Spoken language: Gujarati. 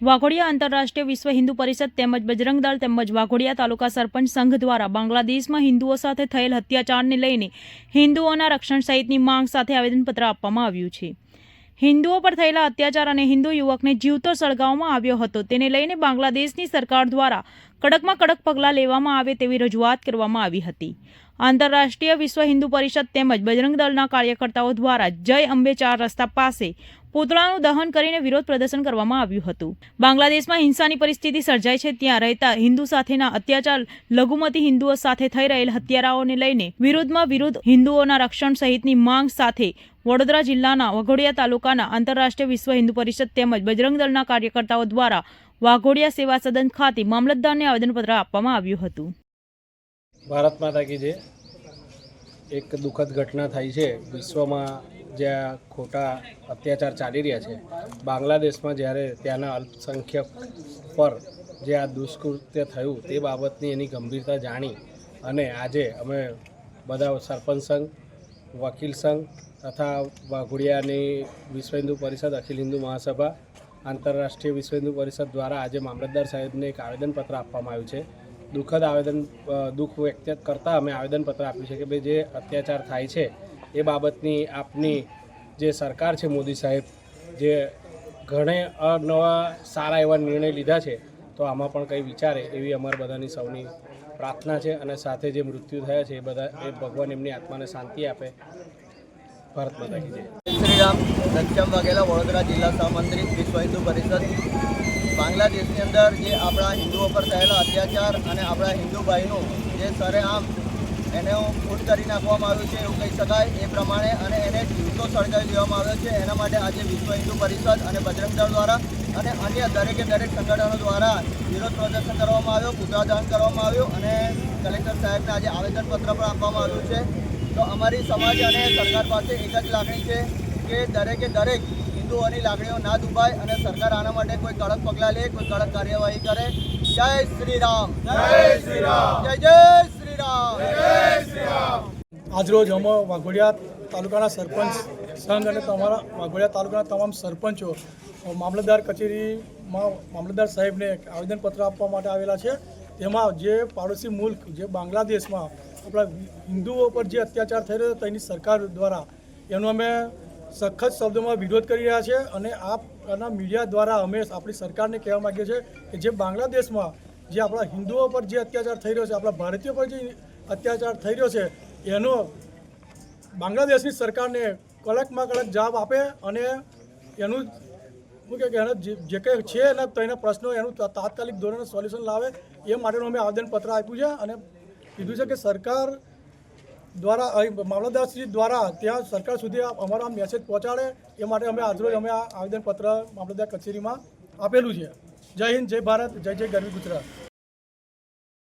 વાઘોડિયા આંતરરાષ્ટ્રીય વિશ્વ હિન્દુ પરિષદ તેમજ બજરંગ દળ તેમજ વાઘોડિયા તાલુકા સરપંચ સંઘ દ્વારા બાંગ્લાદેશમાં હિન્દુઓ સાથે થયેલ અત્યાચારને લઈને હિન્દુઓના રક્ષણ સહિતની માંગ સાથે આવેદનપત્ર આપવામાં આવ્યું છે। હિન્દુઓ પર થયેલા અત્યાચાર અને હિન્દુ યુવકને જીવતો સળગાવવામાં આવ્યો હતો, તેને લઈને બાંગ્લાદેશની સરકાર દ્વારા કડકમાં કડક પગલાં લેવામાં આવે તેવી રજૂઆત કરવામાં આવી હતી। આંતરરાષ્ટ્રીય વિશ્વ હિન્દુ પરિષદ તેમજ બજરંગ દળના કાર્યકર્તાઓ દ્વારા જય અંબે 4 રસ્તા પાસે પૂતળાનું દહન કરીને વિરોધ પ્રદર્શન કરવામાં આવ્યું હતું। બાંગ્લાદેશમાં હિંસાની પરિસ્થિતિ સર્જાય છે, ત્યાં રહેતા હિન્દુ સાથેના અત્યાચાર, લઘુમતી હિન્દુઓ સાથે થઈ રહેલ હત્યારાઓને લઈને વિરુદ્ધ હિન્દુઓના રક્ષણ સહિતની માંગ સાથે વડોદરા જિલ્લાના વાઘોડિયા તાલુકાના આંતરરાષ્ટ્રીય વિશ્વ હિન્દુ પરિષદ તેમજ બજરંગ દળના કાર્યકર્તાઓ દ્વારા વાઘોડિયા સેવા સદન ખાતે મામલતદારને આવેદનપત્ર આપવામાં આવ્યું હતું। ભારત માતા કી જય। એક દુઃખદ ઘટના થઈ છે વિશ્વમાં, જ્યાં ખોટા અત્યાચાર ચાલી રહ્યા છે। બાંગ્લાદેશમાં જ્યારે ત્યાંના અલ્પસંખ્યક પર જે આ દુષ્કૃત્ય થયું તે બાબતની એની ગંભીરતા જાણી અને આજે અમે બધા સરપંચ સંઘ, વકીલ સંઘ તથા વાઘોડિયાની વિશ્વ હિન્દુ પરિષદ, અખિલ હિન્દુ મહાસભા, આંતરરાષ્ટ્રીય વિશ્વ હિન્દુ પરિષદ દ્વારા આજે મામલતદાર સાહેબને એક આવેદનપત્ર આપવામાં આવ્યું છે। દુઃખદ દુઃખ વ્યક્ત કરતાં અમે આવેદનપત્ર આપ્યું છે કે ભાઈ જે અત્યાચાર થાય છે એ બાબતની આપની જે સરકાર છે, મોદી સાહેબ, જે ઘણે અનવા સારા એવા નિર્ણય લીધા છે, તો આમાં પણ કંઈ વિચારે એવી અમારા બધાની સૌની પ્રાર્થના છે। અને સાથે જે મૃત્યુ થયા છે એ ભગવાન એમની આત્માને શાંતિ આપે। ભારત માતા કી જય। શ્રી રામ। લક્ષ્યમ વાઘેલા, વડોદરા જિલ્લા સહમંત્રી, વિશ્વ હિન્દુ પરિષદ। બાંગ્લાદેશની અંદર જે આપણા હિન્દુઓ પર થયેલા અત્યાચાર અને આપણા હિન્દુ ભાઈનું જે સરેઆમ એને ખૂન કરી નાખવામાં આવ્યું છે એવું કહી શકાય એ પ્રમાણે, અને એને જીવતો સળગાવી દેવામાં આવ્યો છે। એના માટે આજે વિશ્વ હિન્દુ પરિષદ અને બજરંગ દળ દ્વારા અને અન્ય દરેક સંગઠનો દ્વારા વિરોધ પ્રદર્શન કરવામાં આવ્યો, પૂતળા દહન કરવામાં આવ્યું અને કલેક્ટર સાહેબને આજે આવેદનપત્ર પણ આપવામાં આવ્યું છે। તો અમારી સમાજ અને સરકાર પાસે એક જ લાગણી છે કે દરેક હિન્દુઓની લાગણીઓ ના દુભાય અને સરકાર આના માટે કોઈ કડક પગલાં લે, કોઈ કડક કાર્યવાહી કરે। જય શ્રી રામ, જય શ્રી રામ, જય શ્રી રામ, જય શ્રી રામ। આજરોજ અમે વાઘોડિયા તાલુકાના સરપંચ સંઘ અને તમારા વાઘોડિયા તાલુકાના તમામ સરપંચો મામલતદાર કચેરીમાં મામલતદાર સાહેબને આવેદનપત્ર આપવા માટે આવેલા છે। તેમાં જે પાડોશી મુલ્ક જે બાંગ્લાદેશમાં આપણા હિન્દુઓ પર જે અત્યાચાર થઈ રહ્યો તેની સરકાર દ્વારા એનો અમે સખત શબ્દોમાં વિરોધ કરી રહ્યા છે। અને આપના મીડિયા દ્વારા અમે આપણી સરકારને કહેવા માગીએ છીએ કે જે બાંગ્લાદેશમાં જે આપણા હિન્દુઓ પર જે અત્યાચાર થઈ રહ્યો છે, આપણા ભારતીયો પર જે અત્યાચાર થઈ રહ્યો છે, એનો બાંગ્લાદેશની સરકારને કડકમાં કડક જવાબ આપે અને એનું શું કે એના જે કંઈ છે એના તેના પ્રશ્નો એનું તાત્કાલિક ધોરણે સોલ્યુશન લાવે એ માટેનું અમે આવેદનપત્ર આપ્યું છે અને કીધું છે કે સરકાર દ્વારા મામલતદારશ્રી દ્વારા ત્યાં સરકાર સુધી અમારો મેસેજ પહોંચાડે એ માટે અમે આજરોજ અમે આ આવેદનપત્ર મામલતદાર કચેરીમાં આપેલું છે। જય હિન્દ, જય ભારત, જય જય ગરવી ગુજરાત।